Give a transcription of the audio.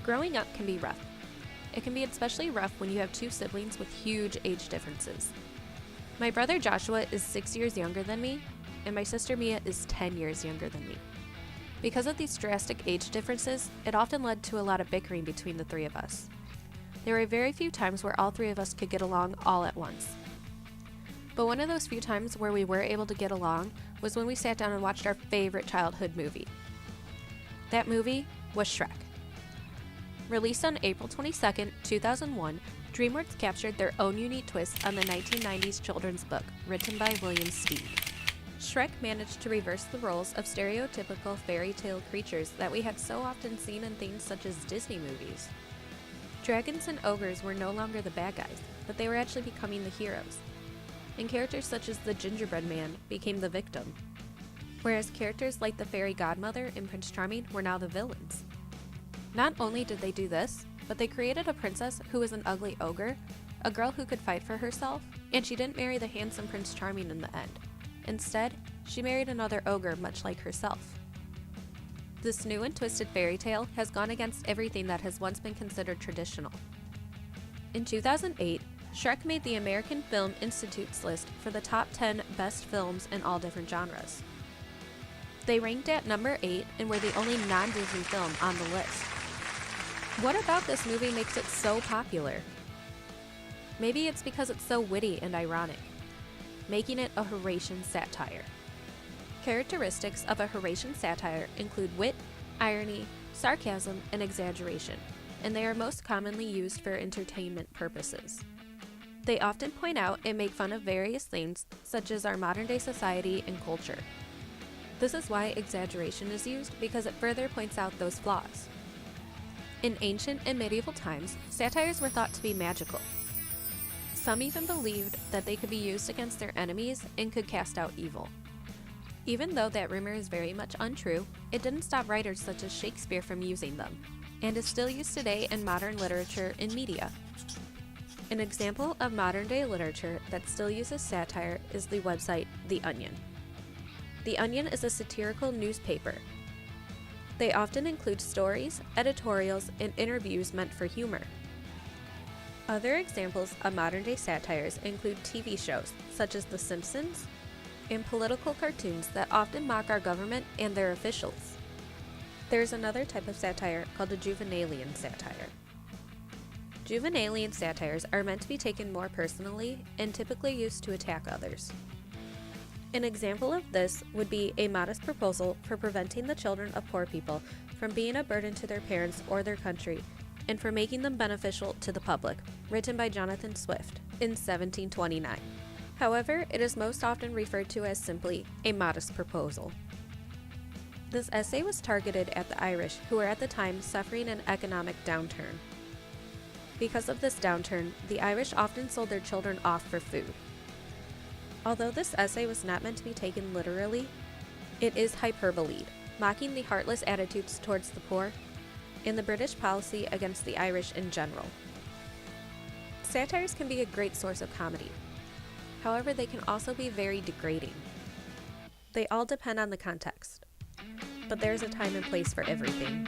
Growing up can be rough. It can be especially rough when you have two siblings with huge age differences. My brother Joshua is 6 years younger than me, and my sister Mia is 10 years younger than me. Because of these drastic age differences, it often led to a lot of bickering between the three of us. There were very few times where all three of us could get along all at once. But one of those few times where we were able to get along was when we sat down and watched our favorite childhood movie. That movie was Shrek. Released on April 22, 2001, DreamWorks captured their own unique twist on the 1990s children's book, written by William Steig. Shrek managed to reverse the roles of stereotypical fairy tale creatures that we had so often seen in things such as Disney movies. Dragons and ogres were no longer the bad guys, but they were actually becoming the heroes. And characters such as the gingerbread man became the victim, whereas characters like the fairy godmother and Prince Charming were now the villains. Not only did they do this, but they created a princess who was an ugly ogre, a girl who could fight for herself, and she didn't marry the handsome Prince Charming in the end. Instead, she married another ogre much like herself. This new and twisted fairy tale has gone against everything that has once been considered traditional. In 2008, Shrek made the American Film Institute's list for the top 10 best films in all different genres. They ranked at number 8 and were the only non-Disney film on the list. What about this movie makes it so popular? Maybe it's because it's so witty and ironic, making it a Horatian satire. Characteristics of a Horatian satire include wit, irony, sarcasm, and exaggeration, and they are most commonly used for entertainment purposes. They often point out and make fun of various things, such as our modern-day society and culture. This is why exaggeration is used, because it further points out those flaws. In ancient and medieval times, satires were thought to be magical. Some even believed that they could be used against their enemies and could cast out evil. Even though that rumor is very much untrue, it didn't stop writers such as Shakespeare from using them, and is still used today in modern literature and media. An example of modern-day literature that still uses satire is the website The Onion. The Onion is a satirical newspaper. They often include stories, editorials, and interviews meant for humor. Other examples of modern-day satires include TV shows such as The Simpsons and political cartoons that often mock our government and their officials. There's another type of satire called a juvenalian satire. Juvenalian satires are meant to be taken more personally and typically used to attack others. An example of this would be A Modest Proposal for Preventing the Children of Poor People from Being a Burden to Their Parents or Their Country, and for Making Them Beneficial to the Public, written by Jonathan Swift in 1729. However, it is most often referred to as simply A Modest Proposal. This essay was targeted at the Irish, who were at the time suffering an economic downturn. Because of this downturn, the Irish often sold their children off for food. Although this essay was not meant to be taken literally, it is hyperbole, mocking the heartless attitudes towards the poor and the British policy against the Irish in general. Satires can be a great source of comedy. However, they can also be very degrading. They all depend on the context, but there's a time and place for everything.